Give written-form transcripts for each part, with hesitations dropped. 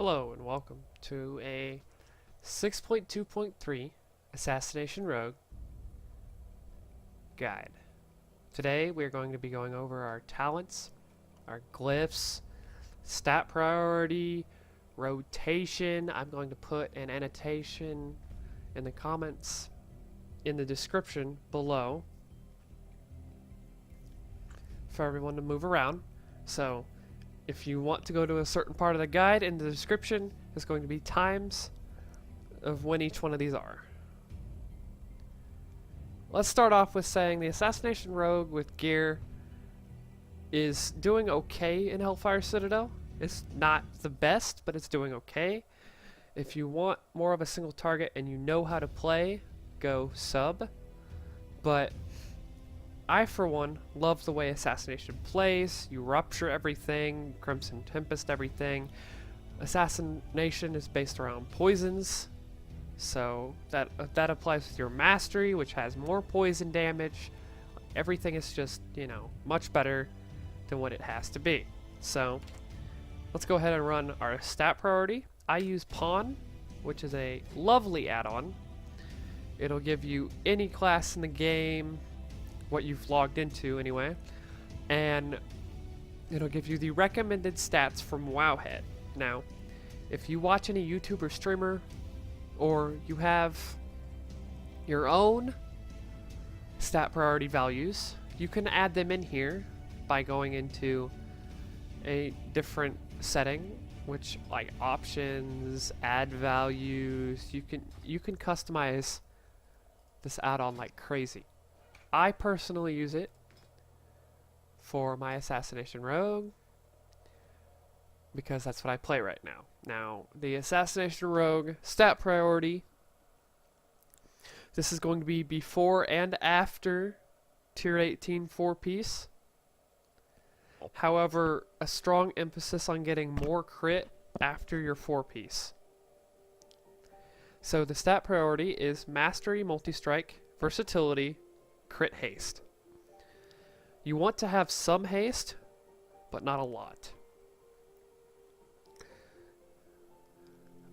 Hello and welcome to a 6.2.3 Assassination Rogue guide. Today we're going to be going over our talents, our glyphs, stat priority, rotation. I'm going to put an annotation in the comments in the description below for everyone to move around. So if you want to go to a certain part of the guide, in the description is going to be times of when each one of these are. Let's start off with saying the Assassination Rogue with gear is doing okay in Hellfire Citadel. It's not the best, but it's doing okay. If you want more of a single target and you know how to play, go sub. But I, for one, love the way Assassination plays. You rupture everything, Crimson Tempest everything. Assassination is based around poisons, so that applies with your mastery, which has more poison damage. Everything is just, much better than what it has to be. So let's go ahead and run our stat priority. I use Pawn, which is a lovely add-on. It'll give you any class in the game, what you've logged into anyway, and it'll give you the recommended stats from Wowhead. Now, if you watch any YouTuber streamer or you have your own stat priority values, you can add them in here by going into a different setting, which like options, add values. You can customize this add-on like crazy. I personally use it for my Assassination Rogue because that's what I play right now. Now, the Assassination Rogue stat priority, this is going to be before and after Tier 18 4-piece. However, a strong emphasis on getting more crit after your 4-piece. So the stat priority is Mastery, Multi-Strike, Versatility, Crit haste. You want to have some haste, but not a lot.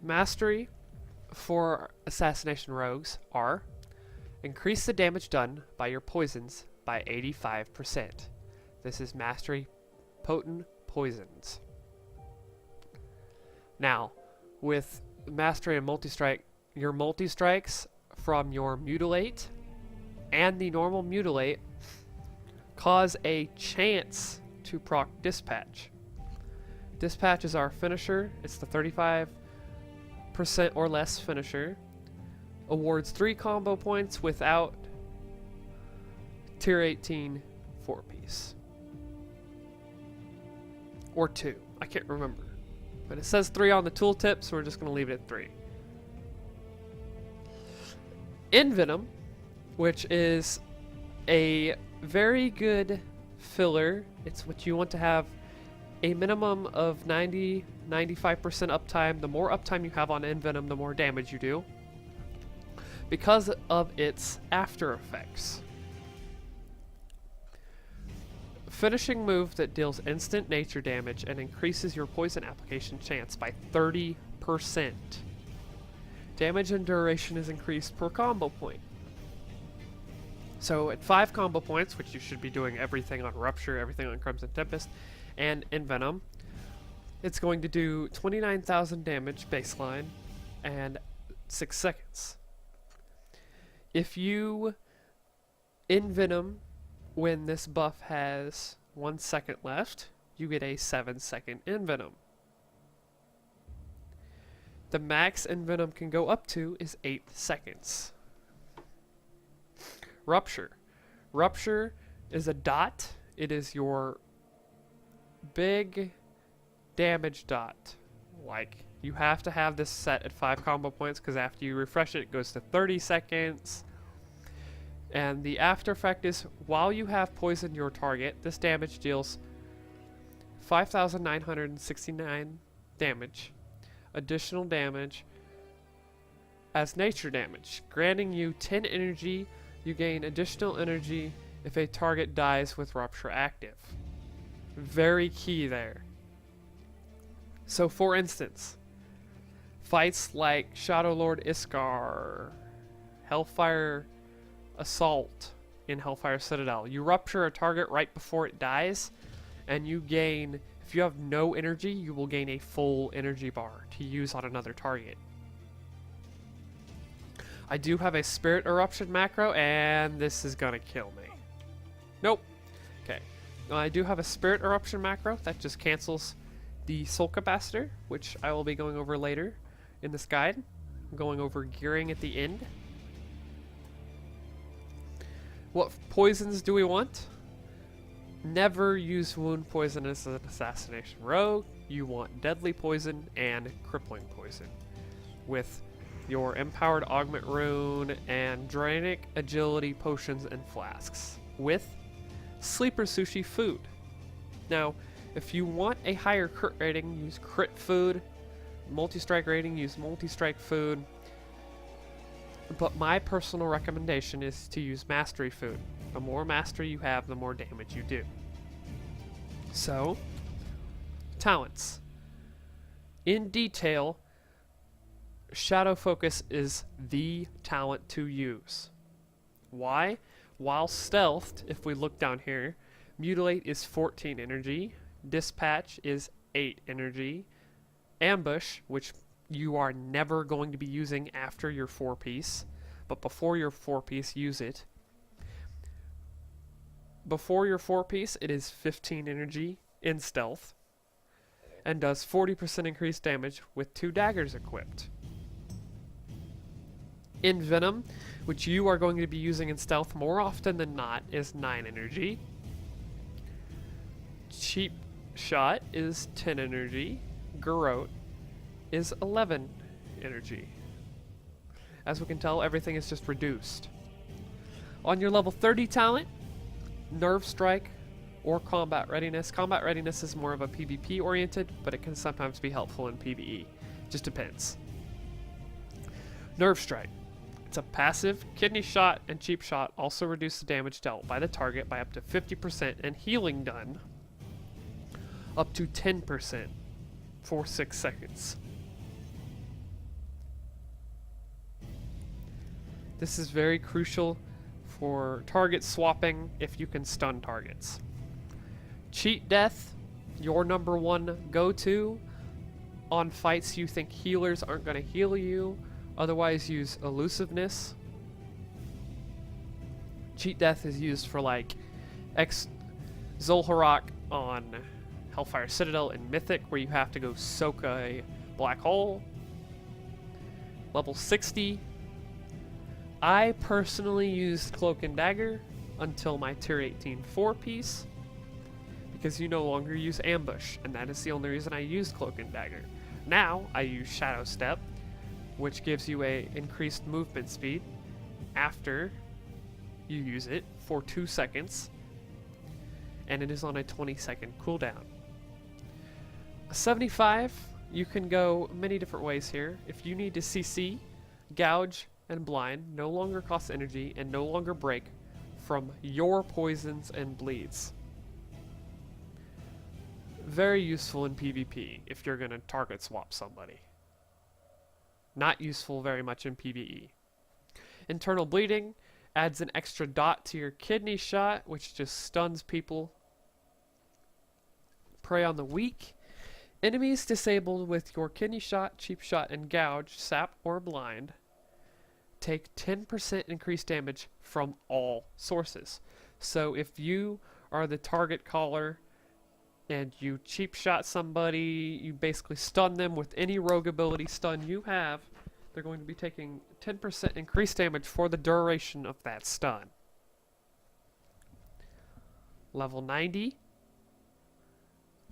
Mastery for Assassination Rogues are increase the damage done by your poisons by 85%. This is Mastery Potent Poisons. Now, with Mastery and Multi-Strike, your multi-strikes from your Mutilate and the normal Mutilate cause a chance to proc Dispatch. Dispatch is our finisher. It's the 35% or less finisher. Awards 3 combo points without Tier 18 4-piece. Or 2. I can't remember. But it says 3 on the tooltip, so we're just going to leave it at 3. Envenom, which is a very good filler. It's what you want to have a minimum of 90-95% uptime. The more uptime you have on Envenom, the more damage you do, because of its after effects. Finishing move that deals instant nature damage and increases your poison application chance by 30%. Damage and duration is increased per combo point. So at 5 combo points, which you should be doing everything on Rupture, everything on Crimson Tempest, and Envenom, it's going to do 29,000 damage baseline and 6 seconds. If you Envenom when this buff has 1 second left, you get a 7-second Envenom. The max Envenom can go up to is 8 seconds. Rupture. Rupture is a dot. It is your big damage dot. Like, you have to have this set at 5 combo points because after you refresh it, it goes to 30 seconds. And the after effect is, while you have poisoned your target, this damage deals 5,969 damage. Additional damage as nature damage, granting you 10 energy. You gain additional energy if a target dies with Rupture active. Very key there. So for instance, Fights like Shadow Lord Iskar, Hellfire Assault in Hellfire Citadel. You rupture a target right before it dies, and you gain, if you have no energy, you will gain a full energy bar to use on another target. I do have a Spirit Eruption macro, and this is gonna kill me. Nope. Okay. I do have a Spirit Eruption macro that just cancels the Soul Capacitor, which I will be going over later in this guide. I'm going over gearing at the end. What poisons do we want? Never use wound poison as an assassination rogue. You want deadly poison and crippling poison with your empowered augment rune and draining agility potions and flasks with sleeper sushi food. Now, if you want a higher crit rating, use crit food. Multi-strike rating, use multi-strike food. But my personal recommendation is to use mastery food. The more mastery you have, the more damage you do. So, talents. In detail, Shadow Focus is the talent to use. Why? While stealthed, if we look down here, Mutilate is 14 energy, Dispatch is 8 energy, Ambush, which you are never going to be using after your 4-piece, but before your 4-piece, use it. Before your 4-piece, it is 15 energy in stealth, and does 40% increased damage with 2 daggers equipped. In Venom, which you are going to be using in stealth more often than not, is 9 energy. Cheap Shot is 10 energy. Garrote is 11 energy. As we can tell, everything is just reduced. On your level 30 talent, Nerve Strike or Combat Readiness. Combat Readiness is more of a PvP oriented, but it can sometimes be helpful in PvE. Just depends. Nerve Strike. It's a passive. Kidney Shot and Cheap Shot also reduce the damage dealt by the target by up to 50% and healing done up to 10% for 6 seconds. This is very crucial for target swapping if you can stun targets. Cheat Death, your number one go-to on fights you think healers aren't going to heal you. Otherwise, use Elusiveness. Cheat Death is used for like Zolharok on Hellfire Citadel and Mythic, where you have to go soak a black hole. Level 60. I personally used Cloak and Dagger until my tier 18 4-piece, because you no longer use Ambush, and that is the only reason I used Cloak and Dagger. Now I use Shadow Step, which gives you a increased movement speed after you use it for 2 seconds, and it is on a 20-second cooldown. A 75, you can go many different ways here. If you need to CC, Gouge and Blind no longer cost energy and no longer break from your poisons and bleeds. Very useful in PvP if you're going to target swap somebody. Not useful very much in PvE. Internal Bleeding adds an extra dot to your Kidney Shot, which just stuns people. Prey on the Weak. Enemies disabled with your Kidney Shot, Cheap Shot, and Gouge, Sap, or Blind take 10% increased damage from all sources. So if you are the target caller and you Cheap Shot somebody, you basically stun them with any rogue ability stun you have, they're going to be taking 10% increased damage for the duration of that stun. Level 90.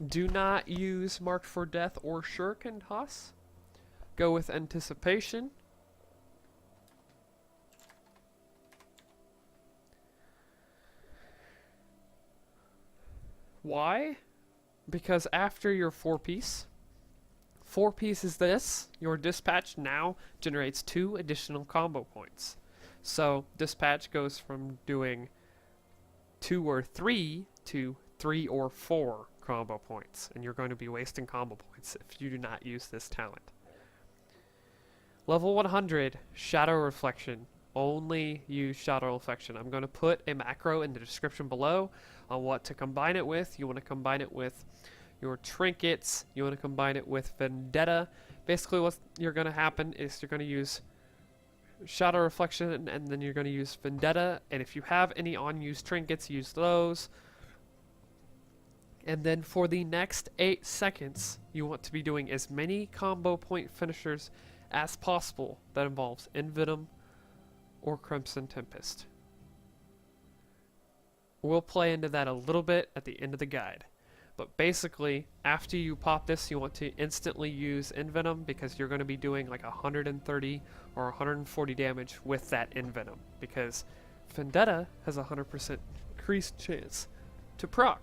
Do not use Marked for Death or Shuriken Toss. Go with Anticipation. Why? Because after your 4-piece, 4-piece is this, your Dispatch now generates 2 additional combo points. So Dispatch goes from doing 2 or 3 to 3 or 4 combo points, and you're going to be wasting combo points if you do not use this talent. Level 100, Shadow Reflection. Only use Shadow Reflection. I'm going to put a macro in the description below on what to combine it with. You want to combine it with your trinkets. You want to combine it with Vendetta. Basically what you're going to happen is you're going to use Shadow Reflection and then you're going to use Vendetta. And if you have any unused trinkets, use those. And then for the next 8 seconds, you want to be doing as many combo point finishers as possible that involves Envenom or Crimson Tempest. We'll play into that a little bit at the end of the guide. But basically, after you pop this, you want to instantly use Envenom because you're going to be doing like 130 or 140 damage with that Envenom because Vendetta has a 100% increased chance to proc.